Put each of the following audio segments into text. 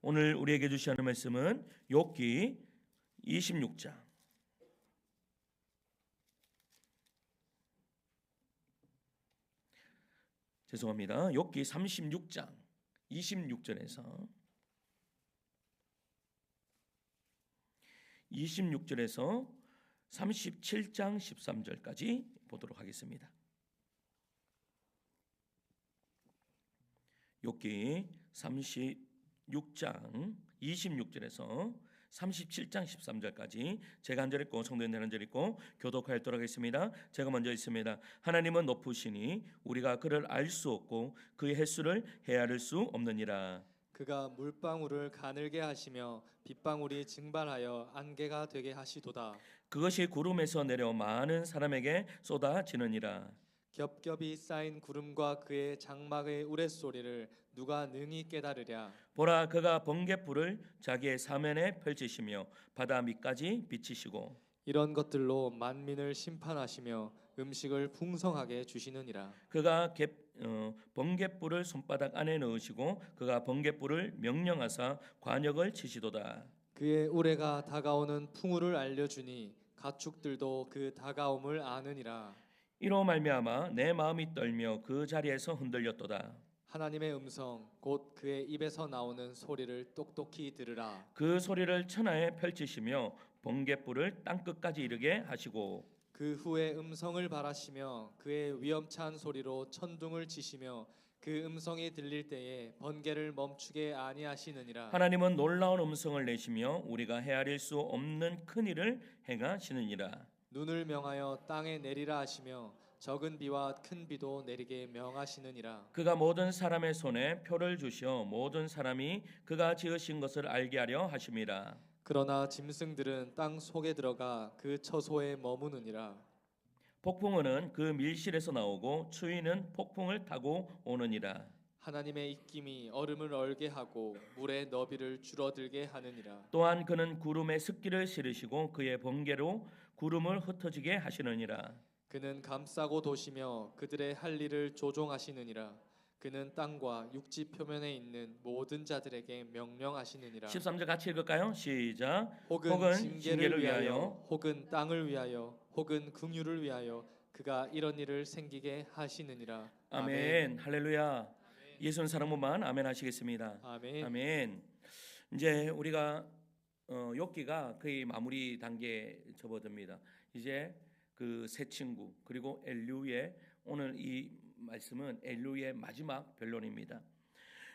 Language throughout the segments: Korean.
오늘 우리에게 주시는 말씀은 욥기 26장 죄송합니다. 욥기 36장 26절에서 37장 13절까지 보도록 하겠습니다. 욥기 36장 26절에서 37장 13절까지 제가 한 절 읽고 성도님들 한 절 읽고 교독하도록 하겠습니다. 제가 먼저 읽습니다. 하나님은 높으시니 우리가 그를 알 수 없고 그의 횟수를 헤아릴 수 없느니라. 그가 물방울을 가늘게 하시며 빗방울이 증발하여 안개가 되게 하시도다. 그것이 구름에서 내려 많은 사람에게 쏟아지느니라. 겹겹이 쌓인 구름과 그의 장막의 우레소리를 누가 능히 깨달으랴. 보라, 그가 번갯불을 자기의 사면에 펼치시며 바다 밑까지 비치시고 이런 것들로 만민을 심판하시며 음식을 풍성하게 주시느니라. 그가 번갯불을 손바닥 안에 넣으시고 그가 번갯불을 명령하사 관역을 치시도다. 그의 우레가 다가오는 풍우를 알려주니 가축들도 그 다가옴을 아느니라. 이로 말미암아 내 마음이 떨며 그 자리에서 흔들렸도다. 하나님의 음성 곧 그의 입에서 나오는 소리를 똑똑히 들으라. 그 소리를 천하에 펼치시며 번갯불을 땅끝까지 이르게 하시고 그 후에 음성을 발하시며 그의 위엄찬 소리로 천둥을 치시며 그 음성이 들릴 때에 번개를 멈추게 아니하시느니라. 하나님은 놀라운 음성을 내시며 우리가 헤아릴 수 없는 큰 일을 행하시느니라. 눈을 명하여 땅에 내리라 하시며 적은 비와 큰 비도 내리게 명하시느니라. 그가 모든 사람의 손에 표를 주시어 모든 사람이 그가 지으신 것을 알게 하려 하심이라. 그러나 짐승들은 땅 속에 들어가 그 처소에 머무느니라. 폭풍우는 그 밀실에서 나오고 추위는 폭풍을 타고 오느니라. 하나님의 입김이 얼음을 얼게 하고 물의 너비를 줄어들게 하느니라. 또한 그는 구름에 습기를 실으시고 그의 번개로 구름을 흩어지게 하시느니라. 그는 감싸고 도시며 그들의 할 일을 조종하시느니라. 그는 땅과 육지 표면에 있는 모든 자들에게 명령하시느니라. 13절 같이 읽을까요? 시작. 혹은 징계를 위하여 혹은 땅을 위하여 혹은 긍휼을 위하여 그가 이런 일을 생기게 하시느니라. 아멘. 할렐루야. 예수는 사랑만 아멘 하시겠습니다. 아멘. 아멘. 이제 우리가 욥기가 거의 마무리 단계에 접어듭니다. 이제 그 세 친구 그리고 엘리후의 오늘 이 말씀은 엘리후의 마지막 변론입니다.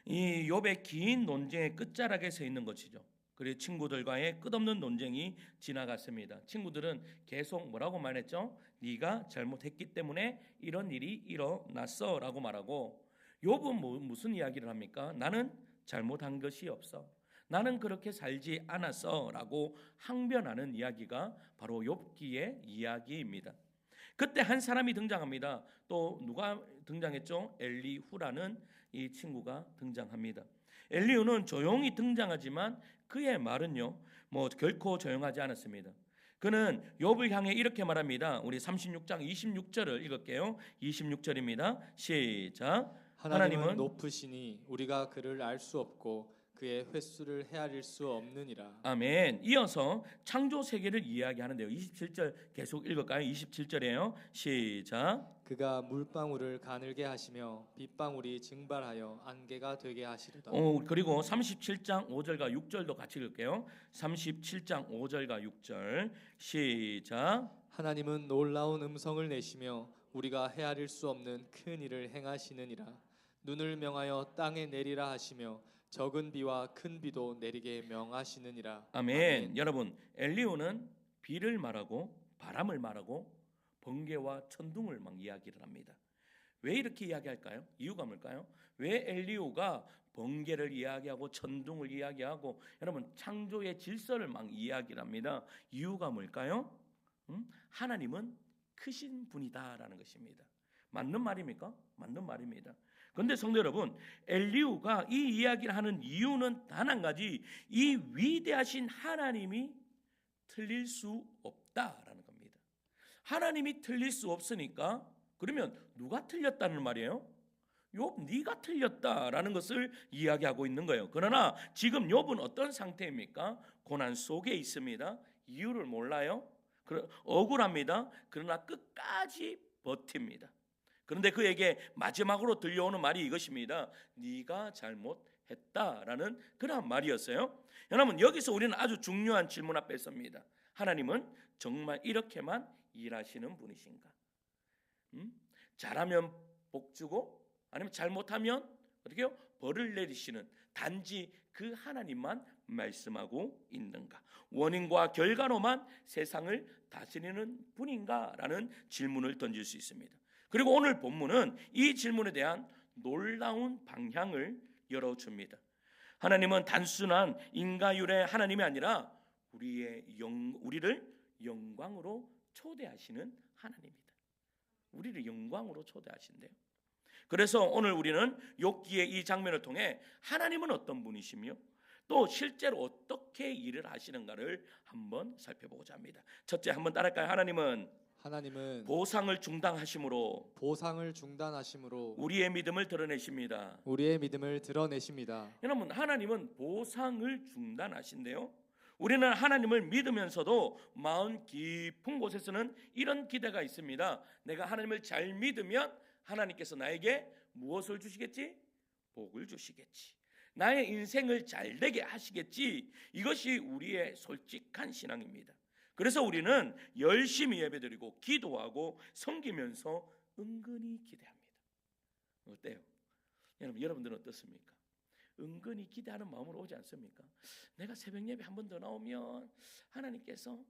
이 욥의 긴 논쟁의 끝자락에 서 있는 것이죠. 그리고 친구들과의 끝없는 논쟁이 지나갔습니다. 친구들은 계속 뭐라고 말했죠? 네가 잘못했기 때문에 이런 일이 일어났어 라고 말하고 욥은 무슨 이야기를 합니까? 나는 잘못한 것이 없어. 나는 그렇게 살지 않았어 라고 항변하는 이야기가 바로 욥기의 이야기입니다. 그때 한 사람이 등장합니다. 또 누가 등장했죠? 엘리후라는 이 친구가 등장합니다. 엘리후는 조용히 등장하지만 그의 말은요, 결코 조용하지 않았습니다. 그는 욥을 향해 이렇게 말합니다. 우리 36장 26절을 읽을게요. 26절입니다. 시작. 하나님은 높으시니 우리가 그를 알 수 없고 그의 횟수를 헤아릴 수 없느니라. 아멘. 이어서 창조 세계를 이야기하는데요. 27절 계속 읽을까요? 27절이에요. 시작. 그가 물방울을 가늘게 하시며 빗방울이 증발하여 안개가 되게 하시리다. 그리고 37장 5절과 6절도 같이 읽을게요. 37장 5절과 6절 시작. 하나님은 놀라운 음성을 내시며 우리가 헤아릴 수 없는 큰 일을 행하시느니라. 눈을 명하여 땅에 내리라 하시며 적은 비와 큰 비도 내리게 명하시느니라. 아멘. 여러분, 엘리후는 비를 말하고 바람을 말하고 번개와 천둥을 막 이야기를 합니다. 왜 이렇게 이야기할까요? 이유가 뭘까요? 왜 엘리후가 번개를 이야기하고 천둥을 이야기하고 여러분 창조의 질서를 막 이야기를 합니다. 이유가 뭘까요? 하나님은 크신 분이다라는 것입니다. 맞는 말입니까? 맞는 말입니다. 그런데 성도 여러분, 엘리후가 이 이야기를 하는 이유는 단 한 가지, 이 위대하신 하나님이 틀릴 수 없다라는 겁니다. 하나님이 틀릴 수 없으니까 그러면 누가 틀렸다는 말이에요? 욥 네가 틀렸다라는 것을 이야기하고 있는 거예요. 그러나 지금 욥은 어떤 상태입니까? 고난 속에 있습니다. 이유를 몰라요. 억울합니다. 그러나 끝까지 버팁니다. 그런데 그에게 마지막으로 들려오는 말이 이것입니다. 네가 잘못했다라는 그런 말이었어요. 여러분, 여기서 우리는 아주 중요한 질문 앞에 섭니다. 하나님은 정말 이렇게만 일하시는 분이신가? 잘하면 복 주고 아니면 잘못하면 어떻게 해요? 벌을 내리시는 단지 그 하나님만 말씀하고 있는가? 원인과 결과로만 세상을 다스리는 분인가? 라는 질문을 던질 수 있습니다. 그리고 오늘 본문은 이 질문에 대한 놀라운 방향을 열어줍니다. 하나님은 단순한 인가율의 하나님이 아니라 우리를 영광으로 초대하시는 하나님입니다. 우리를 영광으로 초대하신대요. 그래서 오늘 우리는 욥기의 이 장면을 통해 하나님은 어떤 분이시며 또 실제로 어떻게 일을 하시는가를 한번 살펴보고자 합니다. 첫째, 한번 따라할까요? 하나님은 보상을 중단하심으로 우리의 믿음을 드러내십니다. 여러분, 하나님은 보상을 중단하신대요. 우리는 하나님을 믿으면서도 마음 깊은 곳에서는 이런 기대가 있습니다. 내가 하나님을 잘 믿으면 하나님께서 나에게 무엇을 주시겠지? 복을 주시겠지. 나의 인생을 잘 되게 하시겠지. 이것이 우리의 솔직한 신앙입니다. 그래서 우리는 열심히 예배드리고 기도하고 섬기면서 은근히 기대합니다. 어때요? 여러분들은 어떻습니까? 은근히 기대하는 마음으로 오지 않습니까? 내가 새벽 예배 한 번 더 나오면 하나님께서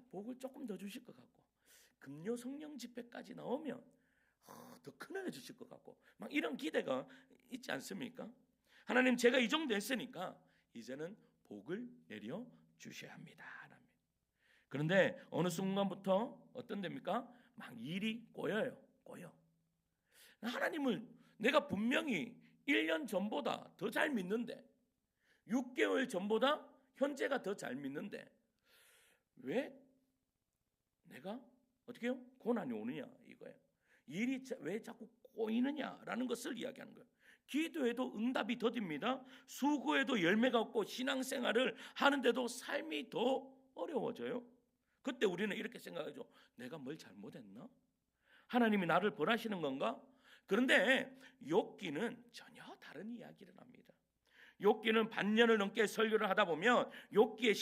복을 조금 더 주실 것 같고, 금요 성령 집회까지 나오면 더 큰 은혜 주실 것 같고, 막 이런 기대가 있지 않습니까? 하나님, 제가 이 정도 했으니까 이제는 복을 내려 주셔야 합니다. 그런데 어느 순간부터 어떤 됩니까? 막 일이 꼬여. 하나님을 내가 분명히 1년 전보다 더 잘 믿는데, 6개월 전보다 현재가 더 잘 믿는데 왜 내가 어떻게 해요? 고난이 오느냐 이거예요. 일이 왜 자꾸 꼬이느냐라는 것을 이야기하는 거예요. 기도에도 응답이 더딥니다. 수고에도 열매가 없고 신앙생활을 하는데도 삶이 더 어려워져요. 그때 우리는 이렇게 생각하죠. 내가 뭘 잘못했나? 하나님이 나를 벌하시는 건가? 그런데 욥기는 전혀 다른 이야기를 합니다. 욥기는 반년을 넘게 설교를 하다 보면 욥기의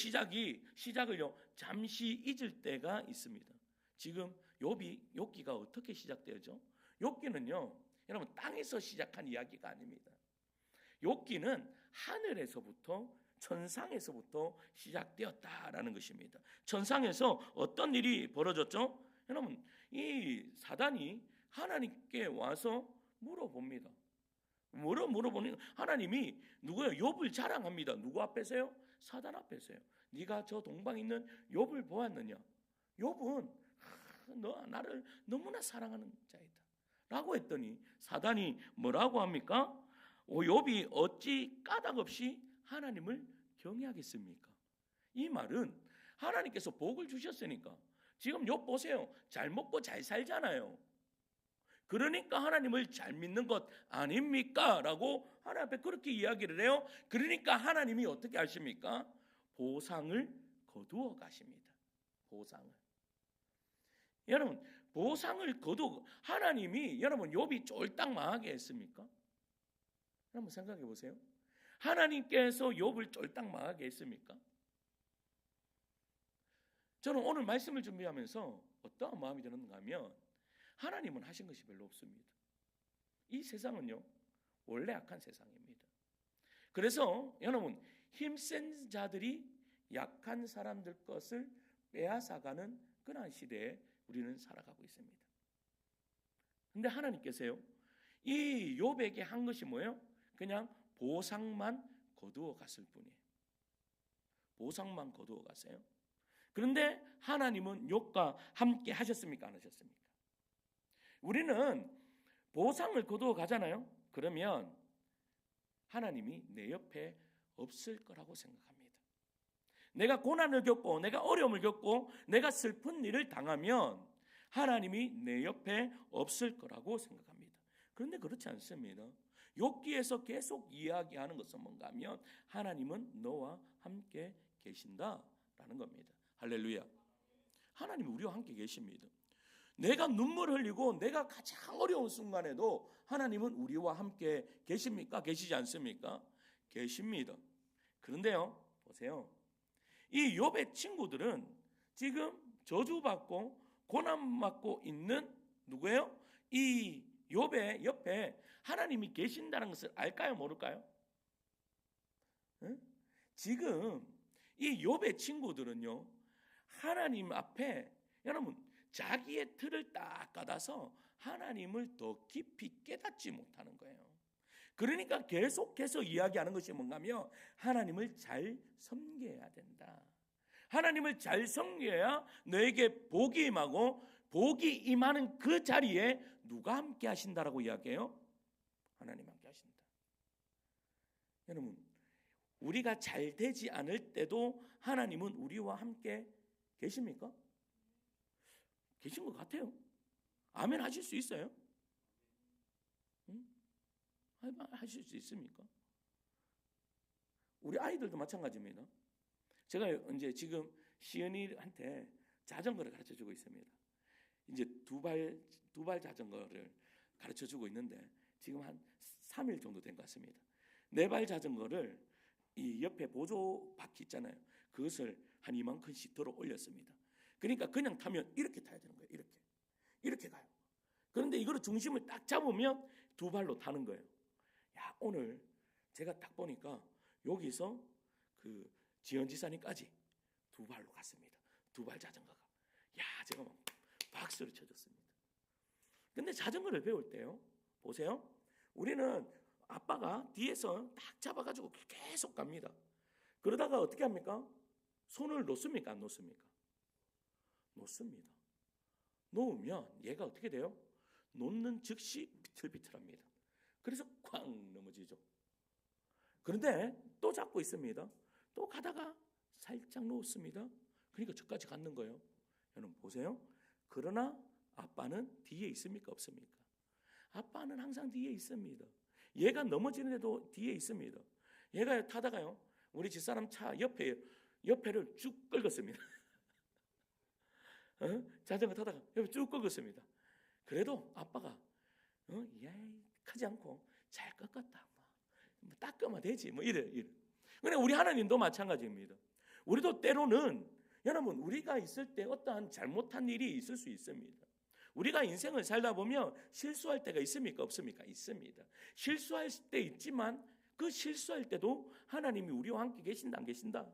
시작을요 잠시 잊을 때가 있습니다. 지금 욥기가 어떻게 시작되죠? 욥기는요, 여러분, 땅에서 시작한 이야기가 아닙니다. 욥기는 하늘에서부터, 천상에서부터 시작되었다라는 것입니다. 천상에서 어떤 일이 벌어졌죠? 여러분, 이 사단이 하나님께 와서 물어봅니다. 물어보니 하나님이 누구예요? 욥을 자랑합니다. 누구 앞에서요? 사단 앞에서요. 네가 저 동방에 있는 욥을 보았느냐? 욥은 너 나를 너무나 사랑하는 자이다 라고 했더니 사단이 뭐라고 합니까? 욥이 어찌 까닭없이 하나님을 경외하겠습니까? 이 말은 하나님께서 복을 주셨으니까 지금 욥 보세요. 잘 먹고 잘 살잖아요. 그러니까 하나님을 잘 믿는 것 아닙니까? 라고 하나님 앞에 그렇게 이야기를 해요. 그러니까 하나님이 어떻게 하십니까? 보상을 거두어 가십니다. 보상을. 여러분, 보상을 거두어 하나님이 여러분 욥이 쫄딱 망하게 했습니까? 한번 생각해 보세요. 하나님께서 욥을 쫄딱 망하게 했습니까? 저는 오늘 말씀을 준비하면서 어떠한 마음이 드는가 하면 하나님은 하신 것이 별로 없습니다. 이 세상은요 원래 악한 세상입니다. 그래서 여러분 힘센 자들이 약한 사람들 것을 빼앗아가는 그러한 시대에 우리는 살아가고 있습니다. 그런데 하나님께서요 이 욥에게 한 것이 뭐예요? 그냥 보상만 거두어 갔을 뿐이에요. 보상만 거두어 갔어요. 그런데 하나님은 욥과 함께 하셨습니까? 안 하셨습니까? 우리는 보상을 거두어 가잖아요. 그러면 하나님이 내 옆에 없을 거라고 생각합니다. 내가 고난을 겪고 내가 어려움을 겪고 내가 슬픈 일을 당하면 하나님이 내 옆에 없을 거라고 생각합니다. 그런데 그렇지 않습니다. 욥기에서 계속 이야기하는 것은 뭔가 하면 하나님은 너와 함께 계신다라는 겁니다. 할렐루야. 하나님이 우리와 함께 계십니다. 내가 눈물 흘리고 내가 가장 어려운 순간에도 하나님은 우리와 함께 계십니까? 계시지 않습니까? 계십니다. 그런데요, 보세요. 이 욥의 친구들은 지금 저주받고 고난받고 있는 누구예요? 이 욥의 옆에 하나님이 계신다는 것을 알까요? 모를까요? 응? 지금 이 욥의 친구들은요, 하나님 앞에 여러분 자기의 틀을 딱 깔아서 하나님을 더 깊이 깨닫지 못하는 거예요. 그러니까 계속해서 이야기하는 것이 뭔가 하면 하나님을 잘 섬겨야 된다. 하나님을 잘 섬겨야 너에게 복이 임하고 복이 임하는 그 자리에 누가 함께 하신다라고 이야기해요? 하나님 함께 하신다. 여러분, 우리가 잘 되지 않을 때도 하나님은 우리와 함께 계십니까? 계신 것 같아요. 아멘 하실 수 있어요? 응? 하실 수 있습니까? 우리 아이들도 마찬가지입니다. 제가 이제 지금 시은이한테 자전거를 가르쳐 주고 있습니다. 이제 두 발 자전거를 가르쳐 주고 있는데 지금 한 3일 정도 된 것 같습니다. 4발 자전거를 이 옆에 보조 바퀴 있잖아요. 그것을 한 이만큼씩 들어 올렸습니다. 그러니까 그냥 타면 이렇게 타야 되는 거예요. 이렇게 가요. 그런데 이거를 중심을 딱 잡으면 2발로 타는 거예요. 야, 오늘 제가 딱 보니까 여기서 그 지연지사님까지 2발로 갔습니다. 2발 자전거가. 야, 제가 막 박수를 쳐줬습니다. 근데 자전거를 배울 때요, 보세요. 우리는 아빠가 뒤에서 딱 잡아가지고 계속 갑니다. 그러다가 어떻게 합니까? 손을 놓습니까? 안 놓습니까? 놓습니다. 놓으면 얘가 어떻게 돼요? 놓는 즉시 비틀비틀합니다. 그래서 쾅 넘어지죠. 그런데 또 잡고 있습니다. 또 가다가 살짝 놓습니다. 그러니까 저까지 갔는 거예요. 여러분 보세요. 그러나 아빠는 뒤에 있습니까? 없습니까? 아빠는 항상 뒤에 있습니다. 얘가 넘어지는데도 뒤에 있습니다. 얘가 타다가요, 우리 집사람 차 옆에를 쭉 긁었습니다. 자전거 타다가 옆에 쭉 긁었습니다. 그래도 아빠가 하지 않고 잘 꺾었다. 뭐 닦으면 되지. 뭐 이래. 근데 우리 하나님도 마찬가지입니다. 우리도 때로는 여러분 우리가 있을 때 어떠한 잘못한 일이 있을 수 있습니다. 우리가 인생을 살다 보면 실수할 때가 있습니까? 없습니까? 있습니다. 실수할 때 있지만 그 실수할 때도 하나님이 우리와 함께 계신다 안 계신다?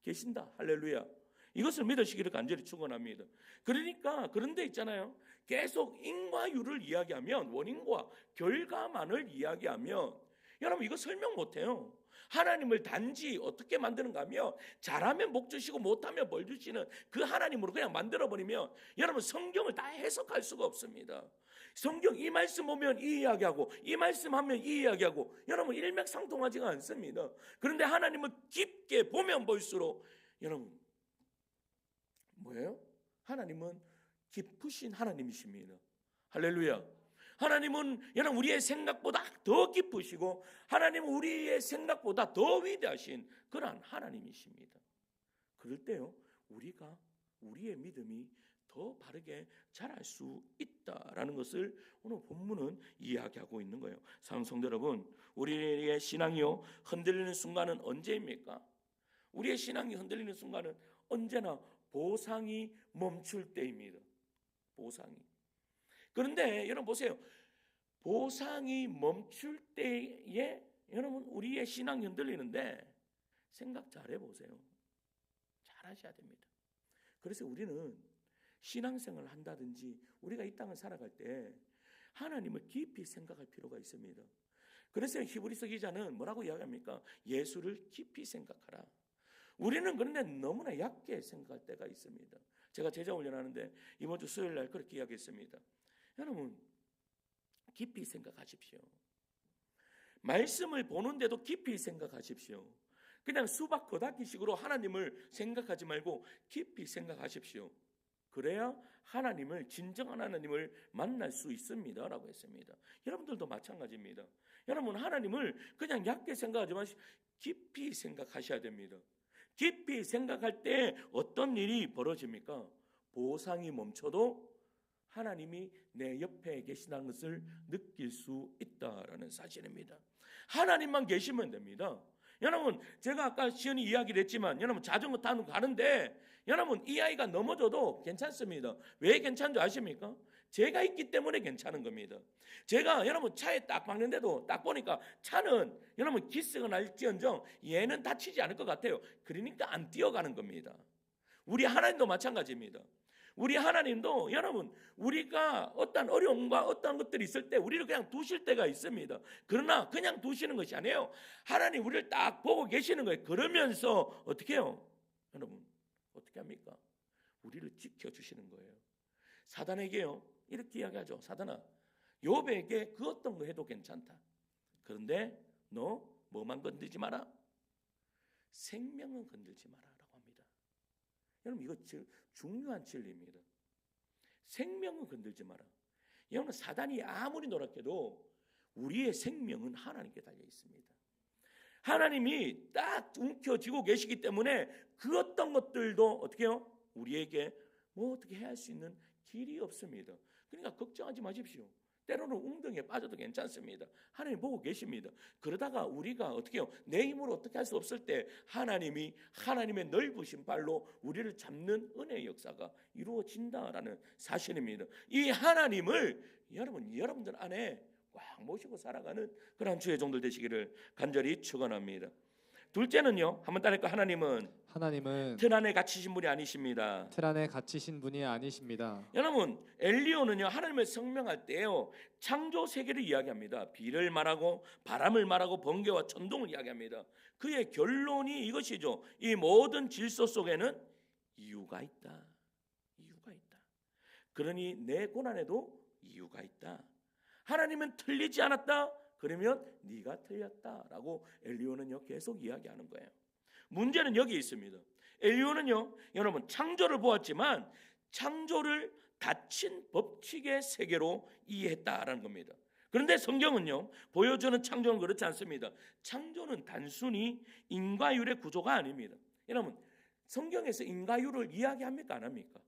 계신다. 할렐루야. 이것을 믿으시기를 간절히 축원합니다. 그러니까 그런데 있잖아요. 계속 인과율을 이야기하면 원인과 결과만을 이야기하면 여러분 이거 설명 못해요. 하나님을 단지 어떻게 만드는가 하면 잘하면 복 주시고 못하면 벌 주시는 그 하나님으로 그냥 만들어버리면 여러분 성경을 다 해석할 수가 없습니다. 성경 이 말씀 보면 이 이야기하고 이 말씀 하면 이 이야기하고 여러분 일맥상통하지가 않습니다. 그런데 하나님을 깊게 보면 볼수록 여러분 뭐예요? 하나님은 깊으신 하나님이십니다. 할렐루야. 하나님은 여러분 우리의 생각보다 더 깊으시고 하나님은 우리의 생각보다 더 위대하신 그러한 하나님이십니다. 그럴 때요 우리가 우리의 믿음이 더 바르게 자랄 수 있다라는 것을 오늘 본문은 이야기하고 있는 거예요. 사랑하는 성도 여러분, 우리의 신앙이요 흔들리는 순간은 언제입니까? 우리의 신앙이 흔들리는 순간은 언제나 보상이 멈출 때입니다. 보상이. 그런데 여러분 보세요. 보상이 멈출 때에 여러분 우리의 신앙이 흔들리는데 생각 잘 해보세요. 잘 하셔야 됩니다. 그래서 우리는 신앙생활을 한다든지 우리가 이 땅을 살아갈 때 하나님을 깊이 생각할 필요가 있습니다. 그래서 히브리서 기자는 뭐라고 이야기합니까? 예수를 깊이 생각하라. 우리는 그런데 너무나 얕게 생각할 때가 있습니다. 제가 제자 훈련하는데 이번 주 수요일 날 그렇게 이야기했습니다. 여러분 깊이 생각하십시오. 말씀을 보는데도 깊이 생각하십시오. 그냥 수박 겉핥기식으로 하나님을 생각하지 말고 깊이 생각하십시오. 그래야 하나님을, 진정한 하나님을 만날 수 있습니다 라고 했습니다. 여러분들도 마찬가지입니다. 여러분, 하나님을 그냥 얕게 생각하지 마시고 깊이 생각하셔야 됩니다. 깊이 생각할 때 어떤 일이 벌어집니까? 보상이 멈춰도 하나님이 내 옆에 계시다는 것을 느낄 수 있다라는 사실입니다. 하나님만 계시면 됩니다. 여러분, 제가 아까 시연이 이야기를 했지만 여러분, 자전거 타는 거 가는데 여러분, 이 아이가 넘어져도 괜찮습니다. 왜 괜찮은 줄 아십니까? 제가 있기 때문에 괜찮은 겁니다. 제가 여러분 차에 딱 박는데도 딱 보니까 차는 여러분 기스가 날지언정 얘는 다치지 않을 것 같아요. 그러니까 안 뛰어가는 겁니다. 우리 하나님도 마찬가지입니다. 우리 하나님도 여러분, 우리가 어떤 어려움과 어떤 것들이 있을 때 우리를 그냥 두실 때가 있습니다. 그러나 그냥 두시는 것이 아니에요. 하나님 우리를 딱 보고 계시는 거예요. 그러면서 어떻게 해요? 여러분, 어떻게 합니까? 우리를 지켜주시는 거예요. 사단에게요, 이렇게 이야기하죠. 사단아, 욥에게 그 어떤 거 해도 괜찮다. 그런데 너 뭐만 건들지 마라? 생명은 건들지 마라 라고 합니다. 여러분, 이거 중요한 진리입니다. 생명은 건들지 마라. 여러분, 사단이 아무리 노력해도 우리의 생명은 하나님께 달려 있습니다. 하나님이 딱 움켜쥐고 계시기 때문에 그 어떤 것들도 어떻게 해요? 우리에게 뭐 어떻게 해야 할 수 있는 길이 없습니다. 그러니까 걱정하지 마십시오. 때로는 웅덩이에 빠져도 괜찮습니다. 하나님 보고 계십니다. 그러다가 우리가 어떻게 해요? 내 힘으로 어떻게 할 수 없을 때 하나님이 하나님의 넓으신 발로 우리를 잡는 은혜의 역사가 이루어진다라는 사실입니다. 이 하나님을 여러분들 안에 꽉 모시고 살아가는 그런 주의 종들 되시기를 간절히 축원합니다. 둘째는요, 한번 따라할까? 하나님은 틀 안에 갇히신 분이 아니십니다. 틀 안에 갇히신 분이 아니십니다. 여러분, 엘리야는요, 하나님을 성명할 때요, 창조 세계를 이야기합니다. 비를 말하고 바람을 말하고 번개와 천둥을 이야기합니다. 그의 결론이 이것이죠. 이 모든 질서 속에는 이유가 있다. 이유가 있다. 그러니 내 고난에도 이유가 있다. 하나님은 틀리지 않았다. 그러면 네가 틀렸다라고 엘리야는요 계속 이야기하는 거예요. 문제는 여기 있습니다. 엘리야는요, 여러분, 창조를 보았지만 창조를 닫힌 법칙의 세계로 이해했다라는 겁니다. 그런데 성경은요, 보여주는 창조는 그렇지 않습니다. 창조는 단순히 인과율의 구조가 아닙니다. 여러분, 성경에서 인과율을 이야기합니까, 안 합니까?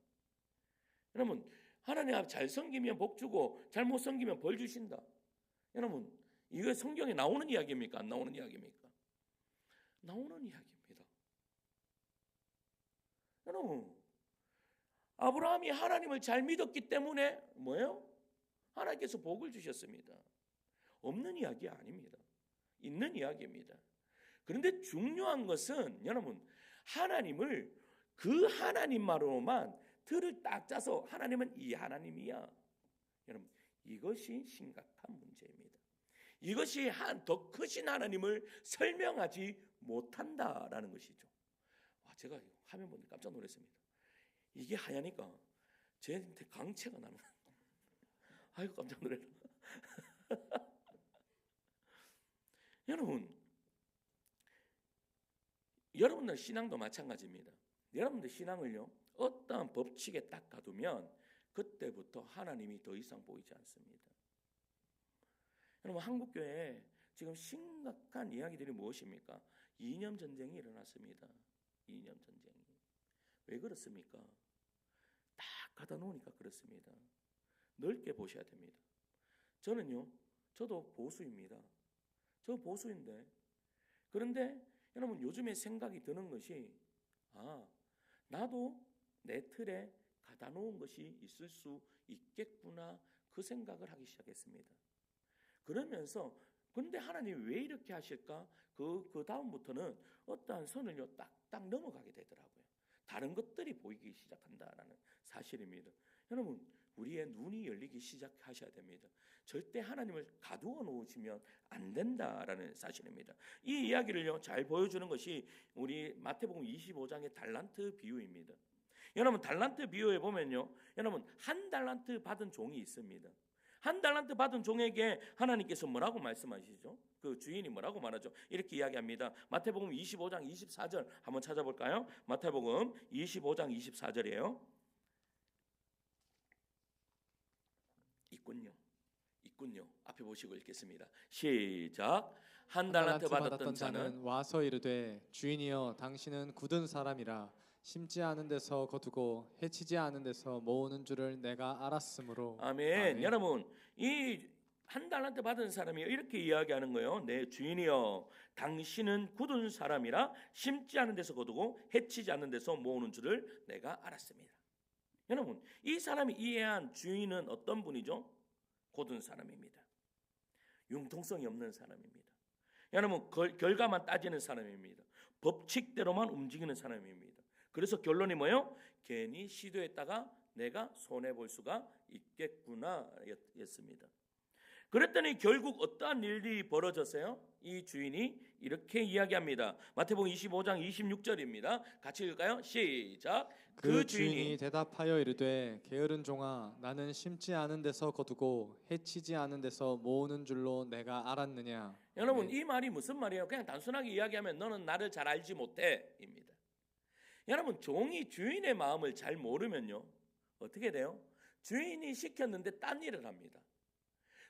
여러분, 하나님 앞 잘 섬기면 복 주고 잘못 섬기면 벌 주신다. 여러분, 이거 성경에 나오는 이야기입니까? 안 나오는 이야기입니까? 나오는 이야기입니다. 여러분, 아브라함이 하나님을 잘 믿었기 때문에 뭐예요? 하나님께서 복을 주셨습니다. 없는 이야기 아닙니다. 있는 이야기입니다. 그런데 중요한 것은 여러분, 하나님을 그 하나님만으로만 틀을 딱 짜서 하나님은 이 하나님이야. 여러분, 이것이 심각한 문제입니다. 이것이 더 크신 하나님을 설명하지 못한다라는 것이죠. 와, 제가 화면 보니 깜짝 놀랐습니다. 이게 하얘니까 저한테 광채가 나는. 아이고, 깜짝 놀랐다. 여러분들 신앙도 마찬가지입니다. 여러분들 신앙을요, 어떠한 법칙에 딱 가두면 그때부터 하나님이 더 이상 보이지 않습니다. 여러분, 한국교회에 지금 심각한 이야기들이 무엇입니까? 이념 전쟁이 일어났습니다. 이념 전쟁이. 왜 그렇습니까? 딱 가다 놓으니까 그렇습니다. 넓게 보셔야 됩니다. 저도 보수입니다. 저 보수인데, 그런데 여러분, 요즘에 생각이 드는 것이, 나도 내 틀에 가다 놓은 것이 있을 수 있겠구나, 그 생각을 하기 시작했습니다. 그러면서 근데 하나님이 왜 이렇게 하실까? 그 다음부터는 어떠한 선을요 딱딱 넘어가게 되더라고요. 다른 것들이 보이기 시작한다라는 사실입니다. 여러분, 우리의 눈이 열리기 시작하셔야 됩니다. 절대 하나님을 가두어 놓으시면 안 된다라는 사실입니다. 이 이야기를요 잘 보여주는 것이 우리 마태복음 25장의 달란트 비유입니다. 여러분, 달란트 비유에 보면요, 여러분, 한 달란트 받은 종이 있습니다. 한 달란트 받은 종에게 하나님께서 뭐라고 말씀하시죠? 그 주인이 뭐라고 말하죠? 이렇게 이야기합니다. 마태복음 25장 24절 한번 찾아볼까요? 마태복음 25장 24절이에요. 있군요. 앞에 보시고 읽겠습니다. 시작. 한 달란트 받았던 자는 와서 이르되 주인이여 당신은 굳은 사람이라 심지 않은 데서 거두고 해치지 않은 데서 모으는 줄을 내가 알았으므로. 아멘. 여러분, 이 한 달란트 받은 사람이 이렇게 이야기하는 거예요. 내 주인이여 당신은 굳은 사람이라 심지 않은 데서 거두고 해치지 않는 데서 모으는 줄을 내가 알았습니다. 여러분, 이 사람이 이해한 주인은 어떤 분이죠? 굳은 사람입니다. 융통성이 없는 사람입니다. 여러분, 결과만 따지는 사람입니다. 법칙대로만 움직이는 사람입니다. 그래서 결론이 뭐예요? 괜히 시도했다가 내가 손해볼 수가 있겠구나 였습니다. 그랬더니 결국 어떠한 일이 벌어졌어요? 이 주인이 이렇게 이야기합니다. 마태복음 25장 26절입니다. 같이 읽을까요? 시작. 그 주인이 대답하여 이르되 게으른 종아 나는 심지 않은 데서 거두고 해치지 않은 데서 모으는 줄로 내가 알았느냐. 여러분, 이 말이 무슨 말이에요? 그냥 단순하게 이야기하면 너는 나를 잘 알지 못해 입니다. 여러분, 종이 주인의 마음을 잘 모르면요 어떻게 돼요? 주인이 시켰는데 딴 일을 합니다.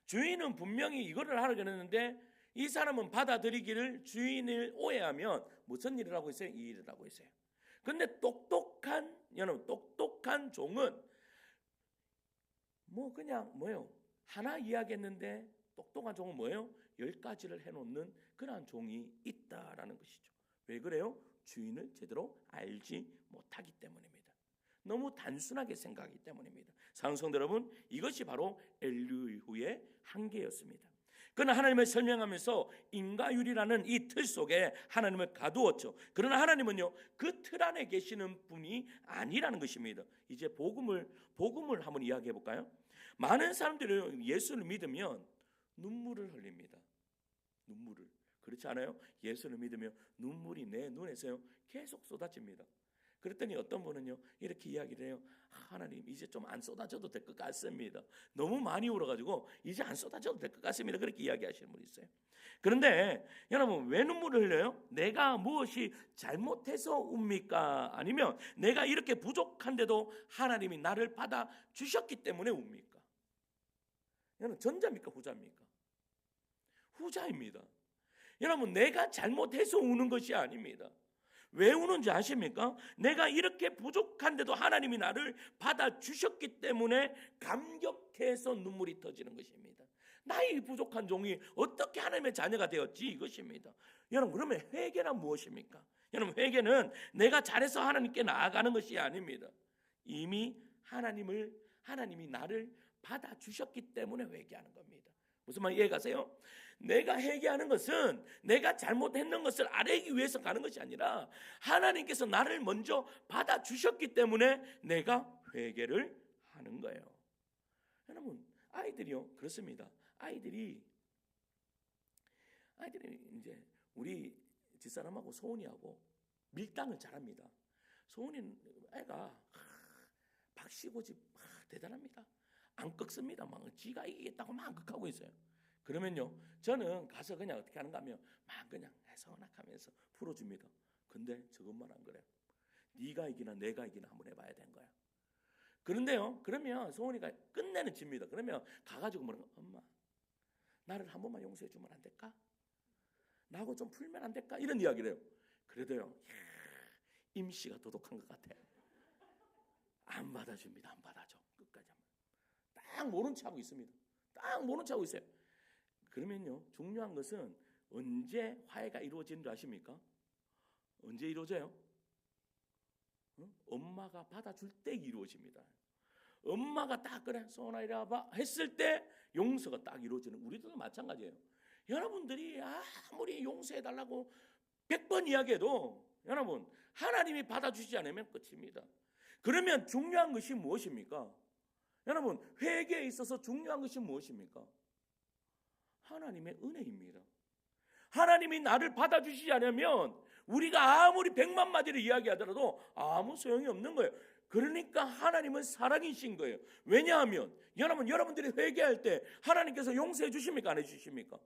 주인은 분명히 이거를 하라고 했는데 이 사람은 받아들이기를 주인을 오해하면 무슨 일을 하고 있어요? 이 일을 하고 있어요. 근데 똑똑한 종은 뭐 그냥 뭐예요? 하나 이야기했는데 똑똑한 종은 뭐예요? 10가지를 해놓는 그러한 종이 있다라는 것이죠. 왜 그래요? 주인을 제대로 알지 못하기 때문입니다. 너무 단순하게 생각하기 때문입니다. 사랑하는 성도 여러분, 이것이 바로 엘리후의 한계였습니다. 그는 하나님을 설명하면서 인과율이라는 이 틀 속에 하나님을 가두었죠. 그러나 하나님은요 그 틀 안에 계시는 분이 아니라는 것입니다. 이제 복음을 한번 이야기해 볼까요? 많은 사람들이 예수를 믿으면 눈물을 흘립니다. 눈물을. 그렇지 않아요? 예수를 믿으면 눈물이 내 눈에서요 계속 쏟아집니다. 그랬더니 어떤 분은요 이렇게 이야기를 해요. 하나님 이제 좀 안 쏟아져도 될 것 같습니다. 너무 많이 울어가지고 이제 안 쏟아져도 될 것 같습니다. 그렇게 이야기하시는 분이 있어요. 그런데 여러분, 왜 눈물을 흘려요? 내가 무엇이 잘못해서 웁니까? 아니면 내가 이렇게 부족한데도 하나님이 나를 받아주셨기 때문에 웁니까? 여러분, 전자입니까 후자입니까? 후자입니다. 여러분, 내가 잘못해서 우는 것이 아닙니다. 왜 우는지 아십니까? 내가 이렇게 부족한데도 하나님이 나를 받아주셨기 때문에 감격해서 눈물이 터지는 것입니다. 나의 부족한 종이 어떻게 하나님의 자녀가 되었지, 이것입니다. 여러분, 그러면 회개란 무엇입니까? 여러분, 회개는 내가 잘해서 하나님께 나아가는 것이 아닙니다. 이미 하나님이 나를 받아주셨기 때문에 회개하는 겁니다. 무슨 말 이해가세요? 내가 회개하는 것은 내가 잘못했는 것을 알기 위해서 가는 것이 아니라 하나님께서 나를 먼저 받아주셨기 때문에 내가 회개를 하는 거예요. 여러분, 아이들이요 그렇습니다. 아이들이 이제 우리 집사람하고 소은이하고 밀당을 잘합니다. 소은이 애가 박시고집 대단합니다. 안 꺾습니다. 막 지가 이기겠다고 막 극하고 있어요. 그러면요 저는 가서 그냥 어떻게 하는가 하면 막 그냥 서운하면서 풀어줍니다. 근데 저것만 안 그래요. 네가 이기나 내가 이기나 한번 해봐야 되는 거야. 그런데요 그러면 소은이가 끝내는 집니다. 그러면 가가지고 뭐라고, 엄마 나를 한 번만 용서해 주면 안 될까? 나하고 좀 풀면 안 될까? 이런 이야기를 해요. 그래도요 임씨가 도독한 것 같아. 안 받아줍니다. 안 받아줘. 끝까지 딱 모른 체 하고 있습니다. 딱 모른 체 하고 있어요. 그러면요 중요한 것은 언제 화해가 이루어지는 줄 아십니까? 언제 이루어져요? 엄마가 받아줄 때 이루어집니다. 엄마가 딱 그래 소원아 이리 와봐 했을 때 용서가 딱 이루어지는, 우리들도 마찬가지예요. 여러분들이 아무리 용서해달라고 100번 이야기해도 여러분 하나님이 받아주지 않으면 끝입니다. 그러면 중요한 것이 무엇입니까? 여러분, 회개에 있어서 중요한 것이 무엇입니까? 하나님의 은혜입니다. 하나님이 나를 받아주시지 않으면 우리가 아무리 100만 마디를 이야기하더라도 아무 소용이 없는 거예요. 그러니까 하나님은 사랑이신 거예요. 왜냐하면 여러분들이 회개할 때 하나님께서 용서해 주십니까? 안 해주십니까?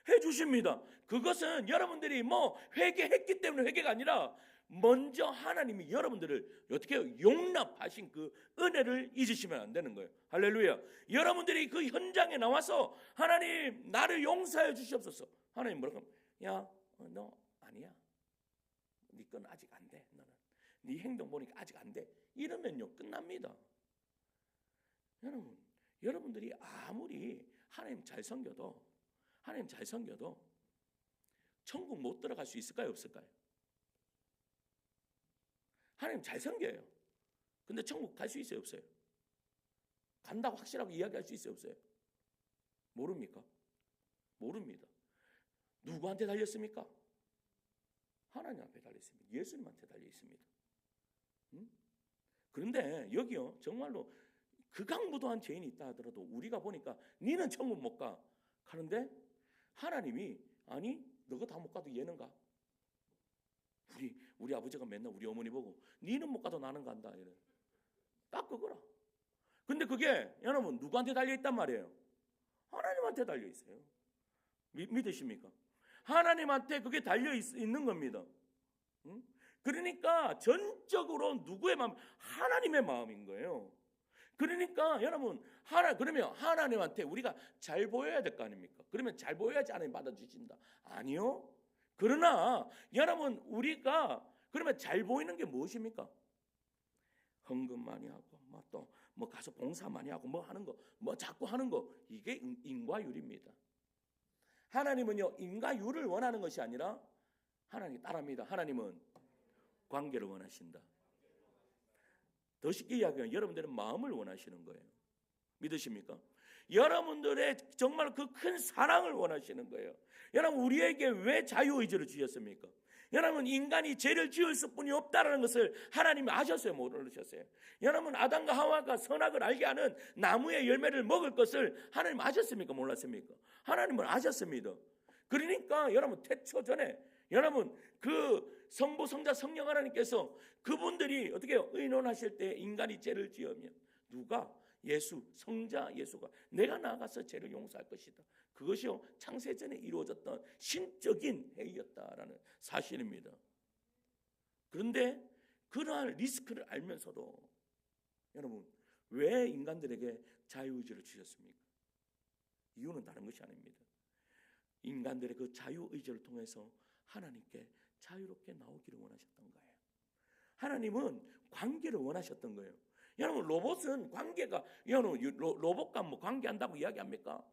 해주십니다. 그것은 여러분들이 뭐 회개했기 때문에 회개가 아니라 먼저 하나님이 여러분들을 어떻게 해요? 용납하신 그 은혜를 잊으시면 안 되는 거예요. 할렐루야. 여러분들이 그 현장에 나와서 하나님 나를 용서해 주시옵소서. 하나님 뭐라고 하면 야 너 아니야. 네 건 아직 안 돼. 너는 네 행동 보니까 아직 안 돼. 이러면요 끝납니다. 여러분들이 아무리 하나님 잘 섬겨도 천국 못 들어갈 수 있을까요? 없을까요? 하나님 잘 섬겨요. 근데 천국 갈 수 있어요? 없어요? 간다고 확실하게 이야기할 수 있어요? 없어요? 모릅니까? 모릅니다. 누구한테 달렸습니까? 하나님 앞에 달렸습니다. 예수님한테 달려있습니다. 그런데 여기요 정말로 극악무도한 죄인이 있다 하더라도 우리가 보니까 니는 천국 못 가. 하는데 하나님이 아니 너가 다 못 가도 얘는 가. 우리 아버지가 맨날 우리 어머니 보고 니는 못 가도 나는 간다 이래. 딱 그거라. 근데 그게 여러분 누구한테 달려있단 말이에요? 하나님한테 달려있어요. 믿으십니까? 하나님한테 그게 달려있는 겁니다. 그러니까 전적으로 누구의 마음? 하나님의 마음인 거예요. 그러니까 여러분 그러면 하나님한테 우리가 잘 보여야 될 거 아닙니까? 그러면 잘 보여야지 하나님 받아주신다. 아니요. 그러나 여러분 우리가 그러면 잘 보이는 게 무엇입니까? 헌금 많이 하고 또 뭐 가서 봉사 많이 하고 뭐 하는 거 뭐 자꾸 하는 거 이게 인과율입니다. 하나님은요 인과율을 원하는 것이 아니라 하나님이 따릅니다. 하나님은 관계를 원하신다. 더 쉽게 이야기하면 여러분들은 마음을 원하시는 거예요. 믿으십니까? 여러분들의 정말 그 큰 사랑을 원하시는 거예요. 여러분 우리에게 왜 자유의지를 주셨습니까? 여러분 인간이 죄를 지을 뿐이 없다는 것을 하나님이 아셨어요? 모르셨어요? 여러분 아담과 하와가 선악을 알게 하는 나무의 열매를 먹을 것을 하나님 아셨습니까? 몰랐습니까? 하나님은 아셨습니다. 그러니까 여러분 태초 전에 여러분 그 성부 성자 성령 하나님께서 그분들이 어떻게 해요? 의논하실 때 인간이 죄를 지으면 누가? 예수 성자 예수가 내가 나아가서 죄를 용서할 것이다. 그것이요 창세전에 이루어졌던 신적인 행위였다라는 사실입니다. 그런데 그러한 리스크를 알면서도 여러분 왜 인간들에게 자유의지를 주셨습니까? 이유는 다른 것이 아닙니다. 인간들의 그 자유의지를 통해서 하나님께 자유롭게 나오기를 원하셨던 거예요. 하나님은 관계를 원하셨던 거예요. 여러분 로봇은 관계가 여러분 로봇과 뭐 관계한다고 이야기합니까?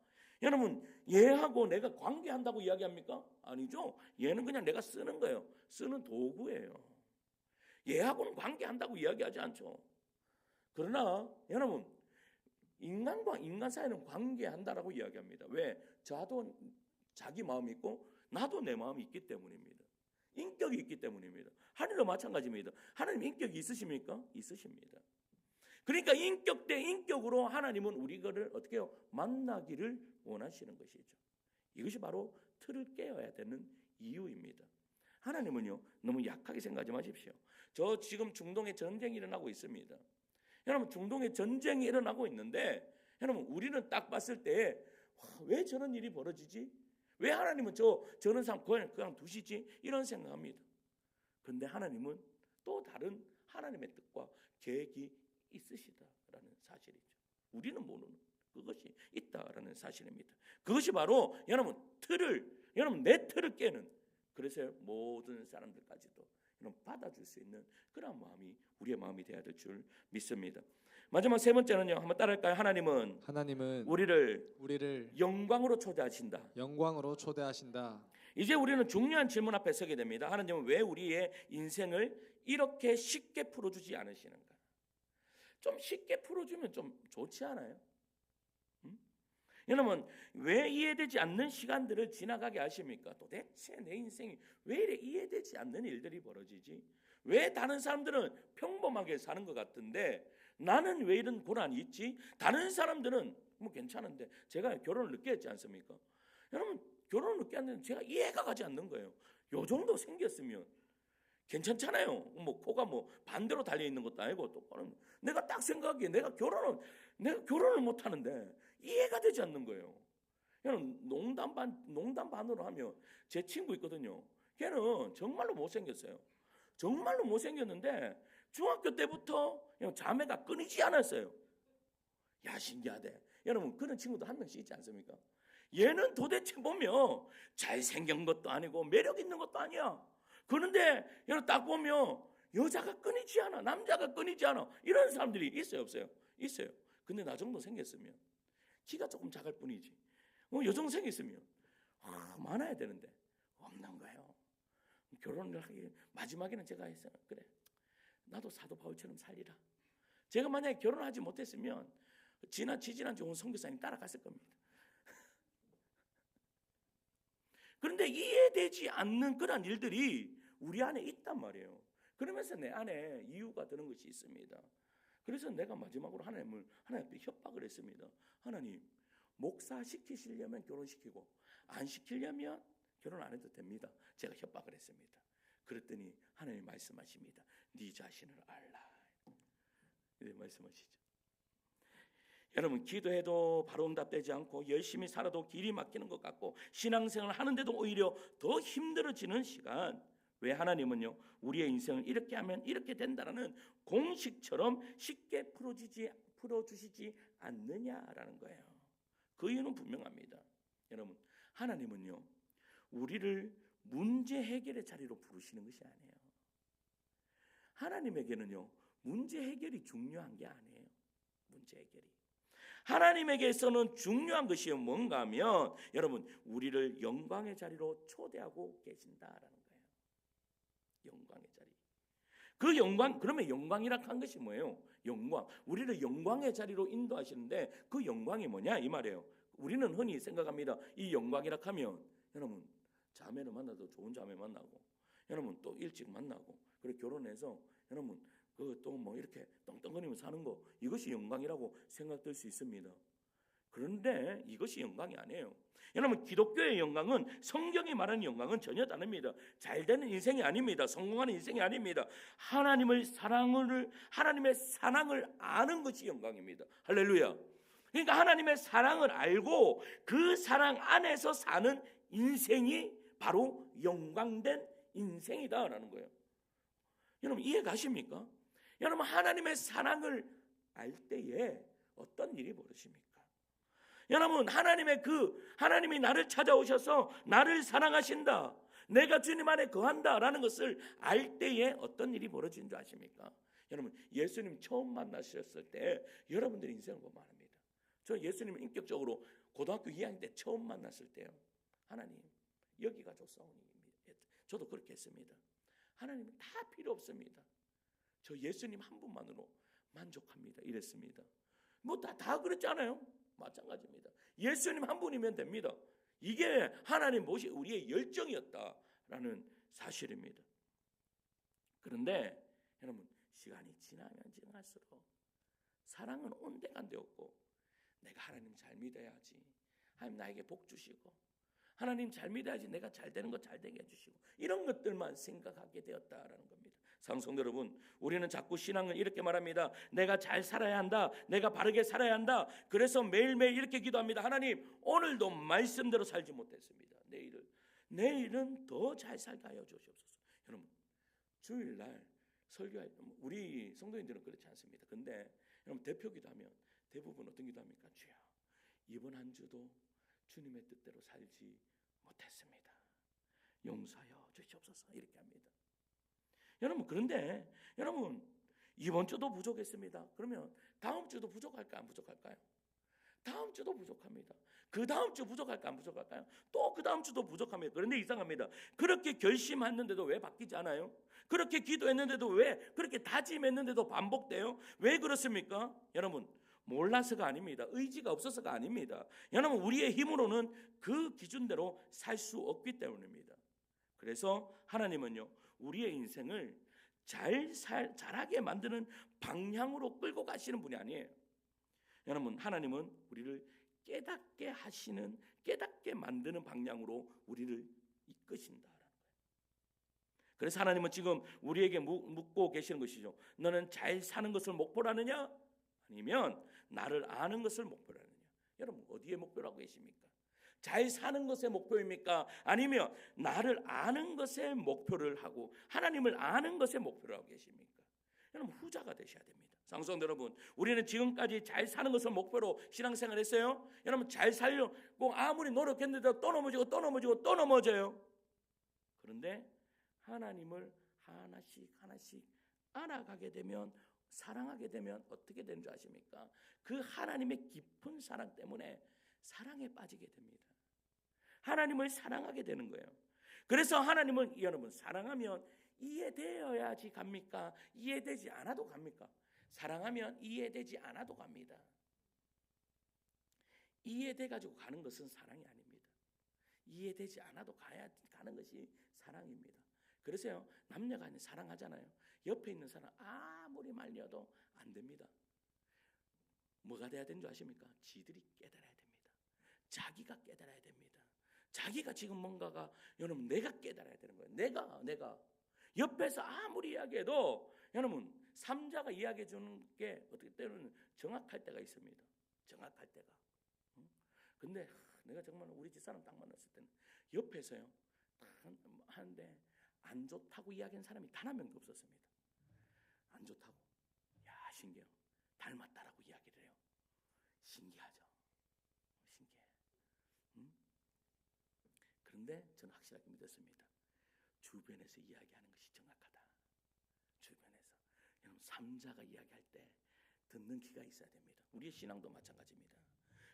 여러분 얘하고 내가 관계한다고 이야기합니까? 아니죠. 얘는 그냥 내가 쓰는 거예요. 쓰는 도구예요. 얘하고는 관계한다고 이야기하지 않죠. 그러나 여러분 인간과 인간 사이는 관계한다라고 이야기합니다. 왜? 저도 자기 마음이 있고 나도 내 마음이 있기 때문입니다. 인격이 있기 때문입니다. 하나님도 마찬가지입니다. 하나님 인격이 있으십니까? 있으십니다. 그러니까 인격 대 인격으로 하나님은 우리를 어떻게 해요? 만나기를 원하시는 것이죠. 이것이 바로 틀을 깨어야 되는 이유입니다. 하나님은요 너무 약하게 생각하지 마십시오. 저 지금 중동에 전쟁이 일어나고 있습니다. 여러분 중동에 전쟁이 일어나고 있는데 여러분 우리는 딱 봤을 때 왜 저런 일이 벌어지지? 왜 하나님은 저런 사람 그냥 두시지? 이런 생각합니다. 그런데 하나님은 또 다른 하나님의 뜻과 계획이 있으시다라는 사실이죠. 우리는 모르는 그것이 있다라는 사실입니다. 그것이 바로 여러분 내 틀을 깨는 그래서 모든 사람들까지도 여러분 받아줄 수 있는 그런 마음이 우리의 마음이 되어야 될 줄 믿습니다. 마지막 세 번째는요. 한번 따라할까요? 하나님은 우리를 영광으로 초대하신다. 영광으로 초대하신다. 이제 우리는 중요한 질문 앞에 서게 됩니다. 하나님은 왜 우리의 인생을 이렇게 쉽게 풀어주지 않으시는가? 좀 쉽게 풀어주면 좀 좋지 않아요? 여러분 왜 이해되지 않는 시간들을 지나가게 하십니까? 도대체 내 인생이 왜 이래 이해되지 않는 일들이 벌어지지? 왜 다른 사람들은 평범하게 사는 것 같은데 나는 왜 이런 고난이 있지? 다른 사람들은 뭐 괜찮은데 제가 결혼을 늦게 했지 않습니까? 여러분 결혼을 늦게 했는데 제가 이해가 가지 않는 거예요. 요 정도 생겼으면 괜찮잖아요. 뭐 코가 뭐 반대로 달려 있는 것도 아니고 똑바로 내가 딱 생각하기에 내가 결혼을 못 하는데 이해가 되지 않는 거예요. 그냥 농담 반으로 하면 제 친구 있거든요. 걔는 정말로 못 생겼어요. 정말로 못생겼는데 중학교 때부터 그냥 자매가 끊이지 않았어요. 야, 신기하대. 여러분, 그런 친구도 한 명씩 있지 않습니까? 얘는 도대체 보면 잘생긴 것도 아니고 매력 있는 것도 아니야. 그런데 여러분 딱 보면 여자가 끊이지 않아, 남자가 끊이지 않아. 이런 사람들이 있어요, 없어요? 있어요. 근데 나 정도 생겼으면, 키가 조금 작을 뿐이지, 요 정도 생겼으면 많아야 되는데 없는 거예요. 결혼을 하기 마지막에는 제가 했어요. 그래, 나도 사도 바울처럼 살리라. 제가 만약에 결혼하지 못했으면 지지난 좋은 선교사님 따라갔을 겁니다. 그런데 이해되지 않는 그런 일들이 우리 안에 있단 말이에요. 그러면서 내 안에 이유가 드는 것이 있습니다. 그래서 내가 마지막으로 하나님 앞에 협박을 했습니다. 하나님, 목사 시키시려면 결혼시키고 안 시키려면 결혼 안 해도 됩니다. 제가 협박을 했습니다. 그랬더니 하나님 말씀하십니다. 네 자신을 알라. 이렇게 말씀하시죠. 여러분, 기도해도 바로 응답되지 않고 열심히 살아도 길이 막히는 것 같고 신앙생활을 하는데도 오히려 더 힘들어지는 시간, 왜 하나님은요 우리의 인생을 이렇게 하면 이렇게 된다라는 공식처럼 쉽게 풀어주시지 않느냐라는 거예요. 그 이유는 분명합니다. 여러분, 하나님은요 우리를 문제 해결의 자리로 부르시는 것이 아니에요. 하나님에게는요 문제 해결이 중요한 게 아니에요. 문제 해결이 하나님에게서는 중요한 것이 뭔가 하면 여러분 우리를 영광의 자리로 초대하고 계신다라는 거예요. 영광의 자리. 그 영광, 그러면 영광이라 한 것이 뭐예요? 영광. 우리를 영광의 자리로 인도하시는데 그 영광이 뭐냐 이 말이에요. 우리는 흔히 생각합니다. 이 영광이라 하면 여러분 자매를 만나도 좋은 자매 만나고, 여러분 또 일찍 만나고, 그리고 결혼해서 여러분 그 또 뭐 이렇게 떵떵거리며 사는 거, 이것이 영광이라고 생각될 수 있습니다. 그런데 이것이 영광이 아니에요. 여러분, 기독교의 영광은, 성경이 말하는 영광은 전혀 다릅니다. 잘되는 인생이 아닙니다. 성공하는 인생이 아닙니다. 하나님의 사랑을 아는 것이 영광입니다. 할렐루야. 그러니까 하나님의 사랑을 알고 그 사랑 안에서 사는 인생이 바로 영광된 인생이다라는 거예요. 여러분 이해 가십니까? 여러분, 하나님의 사랑을 알 때에 어떤 일이 벌어집니까? 여러분, 하나님이 나를 찾아오셔서 나를 사랑하신다, 내가 주님 안에 거한다라는 것을 알 때에 어떤 일이 벌어지는 줄 아십니까? 여러분, 예수님 처음 만나셨을 때 여러분들의 인생을 보면 압니다. 저 예수님을 인격적으로 고등학교 2학년 때 처음 만났을 때요, 하나님 여기가 좋사오니, 저도 그렇게 했습니다. 하나님은 다 필요 없습니다. 저 예수님 한 분만으로 만족합니다. 이랬습니다. 뭐 다 그랬잖아요. 마찬가지입니다. 예수님 한 분이면 됩니다. 이게 하나님 모시 우리의 열정이었다라는 사실입니다. 그런데 여러분, 시간이 지나면 지날수록 사랑은 온데간데 없고, 내가 하나님 잘 믿어야지, 하나님 나에게 복 주시고, 하나님 잘 믿어야지 내가 잘 되는 거 잘 되게 해주시고, 이런 것들만 생각하게 되었다라는 겁니다. 사랑성도 여러분, 우리는 자꾸 신앙을 이렇게 말합니다. 내가 잘 살아야 한다, 내가 바르게 살아야 한다. 그래서 매일매일 이렇게 기도합니다. 하나님, 오늘도 말씀대로 살지 못했습니다. 내일은 더 잘 살게 하여 주시옵소서. 여러분, 주일날 설교할 때 우리 성도님들은 그렇지 않습니다. 근데 여러분, 대표 기도하면 대부분 어떤 기도합니까? 주여, 이번 한 주도 주님의 뜻대로 살지 못했습니다. 용서하여 주시옵소서. 이렇게 합니다. 여러분, 그런데 여러분, 이번 주도 부족했습니다. 그러면 다음 주도 부족할까요? 안 부족할까요? 다음 주도 부족합니다. 그 다음 주 부족할까요? 안 부족할까요? 또 그 다음 주도 부족합니다. 그런데 이상합니다. 그렇게 결심했는데도 왜 바뀌지 않아요? 그렇게 기도했는데도 왜, 그렇게 다짐했는데도 반복돼요? 왜 그렇습니까? 여러분, 몰라서가 아닙니다. 의지가 없어서가 아닙니다. 여러분, 우리의 힘으로는 그 기준대로 살 수 없기 때문입니다. 그래서 하나님은요, 우리의 인생을 잘하게 만드는 방향으로 끌고 가시는 분이 아니에요. 여러분, 하나님은 우리를 깨닫게 만드는 방향으로 우리를 이끄신다라는 거예요. 그래서 하나님은 지금 우리에게 묻고 계시는 것이죠. 너는 잘 사는 것을 목표로 하느냐? 아니면 나를 아는 것을 목표로 하느냐? 여러분, 어디에 목표로 하고 계십니까? 잘 사는 것의 목표입니까? 아니면 나를 아는 것의 목표를 하고 하나님을 아는 것의 목표를 하고 계십니까? 여러분 후자가 되셔야 됩니다. 성도 여러분, 우리는 지금까지 잘 사는 것을 목표로 신앙생활 했어요. 여러분 잘 살려고 아무리 노력했는데도 또 넘어지고 또 넘어지고 또 넘어져요. 그런데 하나님을 하나씩 알아가게 되면, 사랑하게 되면 어떻게 되는 줄 아십니까? 그 하나님의 깊은 사랑 때문에 사랑에 빠지게 됩니다. 하나님을 사랑하게 되는 거예요. 그래서 하나님을 여러분 사랑하면 이해되어야지 갑니까? 이해되지 않아도 갑니까? 사랑하면 이해되지 않아도 갑니다. 이해돼 가지고 가는 것은 사랑이 아닙니다. 이해되지 않아도 가는 것이 사랑입니다. 그래서요, 남녀가 사랑하잖아요. 옆에 있는 사람 아무리 말려도 안 됩니다. 뭐가 돼야 되는 줄 아십니까? 지들이 깨달아야 됩니다. 자기가 깨달아야 됩니다. 자기가 지금 뭔가가, 여러분 내가 깨달아야 되는 거예요. 내가 옆에서 아무리 이야기해도 여러분 삼자가 이야기해 주는 게 어떻게 때로는 정확할 때가 있습니다. 정확할 때가. 근데 내가 정말 우리 집사람 딱 만났을 때는 옆에서요 하는데 안 좋다고 이야기하는 사람이 단 한 명도 없었습니다. 안 좋다고. 야, 신기해요. 닮았다라고 이야기를 해요. 신기하죠. 신기해. 그런데 저는 확실하게 믿었습니다. 주변에서 이야기하는 것이 정확하다. 주변에서. 여러분 삼자가 이야기할 때 듣는 귀가 있어야 됩니다. 우리의 신앙도 마찬가지입니다.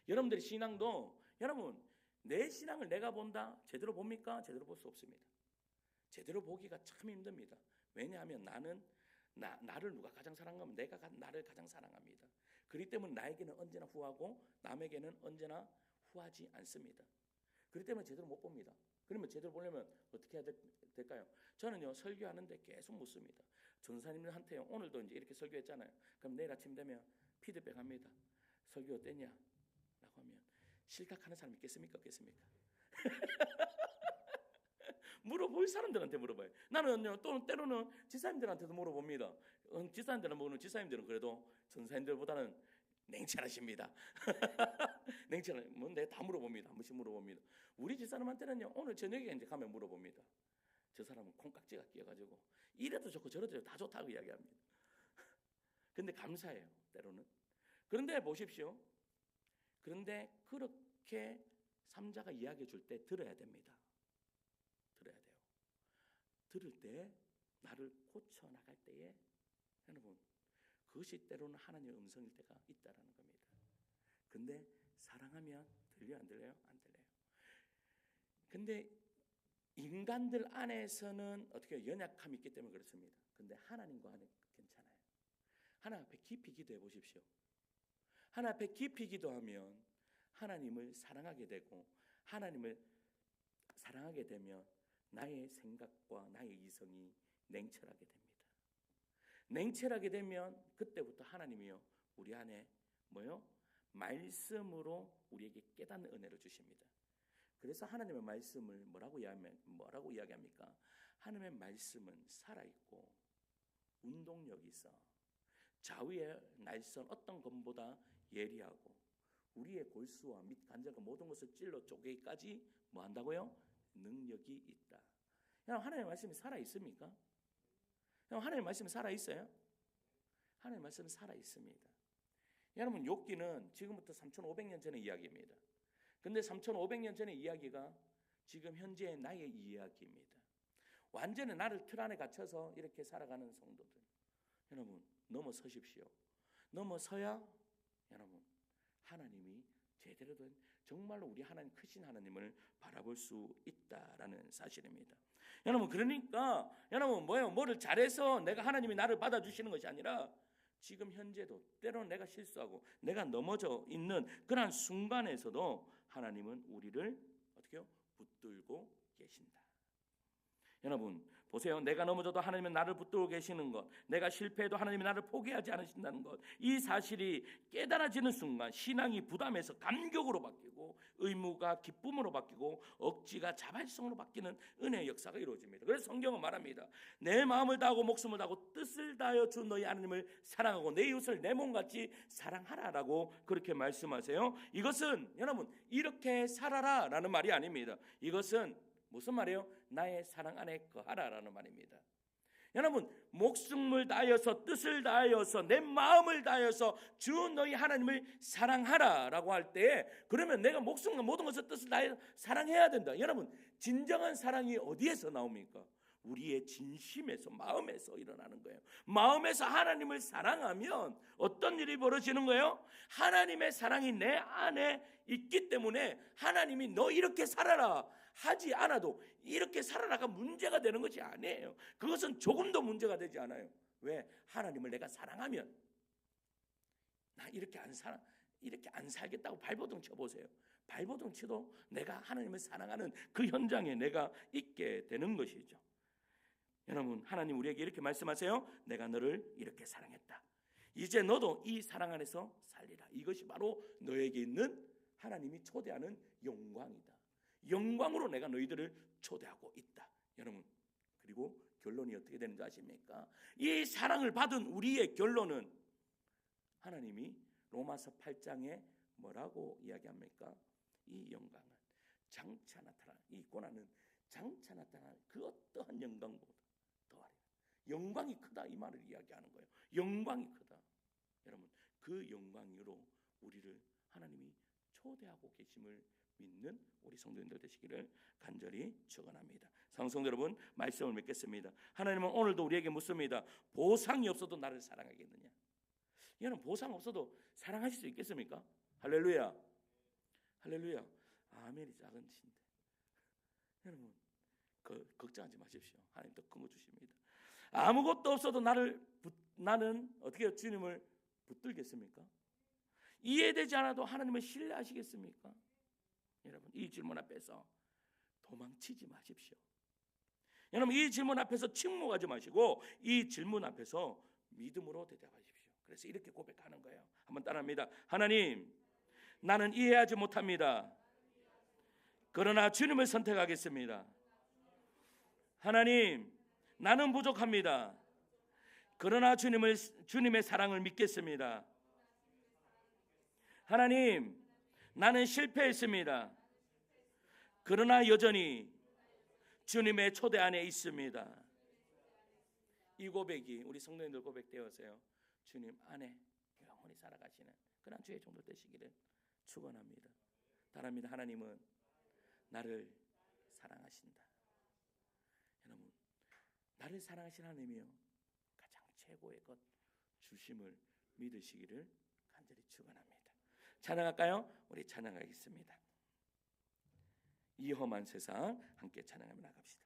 여러분들의 신앙도, 여러분 내 신앙을 내가 본다? 제대로 봅니까? 제대로 볼 수 없습니다. 제대로 보기가 참 힘듭니다. 왜냐하면 나를 누가 가장 사랑하면 내가 나를 가장 사랑합니다. 그렇기 때문에 나에게는 언제나 후하고 남에게는 언제나 후하지 않습니다. 그렇기 때문에 제대로 못 봅니다. 그러면 제대로 보려면 어떻게 해야 될까요? 저는요 설교하는데 계속 묻습니다. 전사님들한테요, 오늘도 이제 이렇게 설교했잖아요. 그럼 내일 아침 되면 피드백 합니다. 설교 어땠냐? 라고 하면 실각하는 사람 있겠습니까? 없겠습니까? 물어볼 사람들한테 물어봐요. 나는요 또 때로는 지사님들한테도 물어봅니다. 지사님들은 모르는 지사님들은 그래도 전사님들보다는 냉철하십니다. 냉철해. 뭐 내가 다 물어봅니다. 한 번씩 물어봅니다. 우리 집사람한테는요 오늘 저녁에 이제 가면 물어봅니다. 저 사람은 콩깍지가 끼어가지고 이래도 좋고 저래도 좋고 다 좋다고 이야기합니다. 근데 감사해요 때로는. 그런데 보십시오. 그런데 그렇게 삼자가 이야기해 줄 때 들어야 됩니다. 들어야 돼요. 들을 때 나를 고쳐 나갈 때에 여러분 그것이 때로는 하나님의 음성일 때가 있다라는 겁니다. 근데 사랑하면 들려요? 안 들려요? 안 들려요. 근데 인간들 안에서는 어떻게 연약함이 있기 때문에 그렇습니다. 근데 하나님과 안에 괜찮아요. 하나님 앞에 깊이 기도해 보십시오. 하나님 앞에 깊이 기도하면 하나님을 사랑하게 되고, 하나님을 사랑하게 되면 나의 생각과 나의 이성이 냉철하게 됩니다. 냉철하게 되면 그때부터 하나님이요 우리 안에 뭐요? 말씀으로 우리에게 깨닫는 은혜를 주십니다. 그래서 하나님의 말씀을 뭐라고 이야기합니까? 하나님의 말씀은 살아있고 운동력이 있어 좌우의 날선 어떤 것보다 예리하고 우리의 골수와 및 관절과 모든 것을 찔러 쪼개기까지 뭐 한다고요? 능력이 있다. 여러분 하나님의 말씀이 살아있습니까? 여러분 하나님의 말씀이 살아있어요? 하나님의 말씀은 살아있습니다. 여러분 욥기는 지금부터 3,500년 전의 이야기입니다. 근데 3,500년 전의 이야기가 지금 현재의 나의 이야기입니다. 완전히 나를 틀 안에 갇혀서 이렇게 살아가는 성도들, 여러분 넘어서십시오. 넘어서야 여러분 하나님이 제대로 된 정말로 우리 하나님 크신 하나님을 바라볼 수 있다라는 사실입니다. 여러분 그러니까 여러분 뭐를 잘해서 내가 하나님이 나를 받아주시는 것이 아니라 지금 현재도 때로는 내가 실수하고 내가 넘어져 있는 그러한 순간에서도 하나님은 우리를 어떻게요? 붙들고 계신다. 여러분 보세요. 내가 넘어져도 하나님은 나를 붙들고 계시는 것, 내가 실패해도 하나님이 나를 포기하지 않으신다는 것, 이 사실이 깨달아지는 순간 신앙이 부담에서 감격으로 바뀌고 의무가 기쁨으로 바뀌고 억지가 자발성으로 바뀌는 은혜의 역사가 이루어집니다. 그래서 성경은 말합니다. 내 마음을 다하고 목숨을 다하고 뜻을 다하여 주 너희 하나님을 사랑하고 내 이웃을 내 몸같이 사랑하라라고 그렇게 말씀하세요. 이것은 여러분 이렇게 살아라라는 말이 아닙니다. 이것은 무슨 말이에요? 나의 사랑 안에 거하라라는 말입니다. 여러분 목숨을 다하여서 뜻을 다하여서 내 마음을 다하여서 주 너희 하나님을 사랑하라라고 할 때 그러면 내가 목숨과 모든 것을 뜻을 다해 사랑해야 된다. 여러분 진정한 사랑이 어디에서 나옵니까? 우리의 진심에서 마음에서 일어나는 거예요. 마음에서 하나님을 사랑하면 어떤 일이 벌어지는 거예요? 하나님의 사랑이 내 안에 있기 때문에 하나님이 너 이렇게 살아라 하지 않아도 이렇게 살아라가 문제가 되는 것이 아니에요. 그것은 조금도 문제가 되지 않아요. 왜? 하나님을 내가 사랑하면 나 이렇게 안 살겠다고 발버둥 쳐보세요. 발버둥 쳐도 내가 하나님을 사랑하는 그 현장에 내가 있게 되는 것이죠. 여러분 하나님 우리에게 이렇게 말씀하세요. 내가 너를 이렇게 사랑했다. 이제 너도 이 사랑 안에서 살리라. 이것이 바로 너에게 있는 하나님이 초대하는 영광이다. 영광으로 내가 너희들을 초대하고 있다. 여러분 그리고 결론이 어떻게 되는지 아십니까? 이 사랑을 받은 우리의 결론은 하나님이 로마서 8장에 뭐라고 이야기합니까? 이 영광은 장차 나타나는 이 고난은 장차 나타나는 그 어떠한 영광보다 더하리라. 영광이 크다 이 말을 이야기하는 거예요. 영광이 크다. 여러분 그 영광으로 우리를 하나님이 초대하고 계심을 믿는 우리 성도님들 되시기를 간절히 축원합니다. 성도 여러분 말씀을 맺겠습니다. 하나님은 오늘도 우리에게 묻습니다. 보상이 없어도 나를 사랑하겠느냐? 여러분 보상 없어도 사랑하실 수 있겠습니까? 할렐루야. 할렐루야. 아멘이 작은 신데 여러분 걱정하지 마십시오. 하나님 더 큰 거 주십니다. 아무것도 없어도 나는 어떻게 주님을 붙들겠습니까? 이해되지 않아도 하나님을 신뢰하시겠습니까? 여러분 이 질문 앞에서 도망치지 마십시오. 여러분 이 질문 앞에서 침묵하지 마시고 이 질문 앞에서 믿음으로 대답하십시오. 그래서 이렇게 고백하는 거예요. 한번 따라합니다. 하나님 나는 이해하지 못합니다. 그러나 주님을 선택하겠습니다. 하나님 나는 부족합니다. 그러나 주님의 사랑을 믿겠습니다. 하나님 나는 실패했습니다. 그러나 여전히 주님의 초대 안에 있습니다. 이 고백이 우리 성도님들 고백되어서요 주님 안에 영원히 살아가시는 그런 주의 종들 되시기를 축원합니다. 따릅니다. 하나님은 나를 사랑하신다. 여러분 나를 사랑하신 하나님이요 가장 최고의 것 주심을 믿으시기를 간절히 축원합니다. 찬양할까요? 우리 찬양하겠습니다. 이 험한 세상 함께 찬양하며 나갑시다.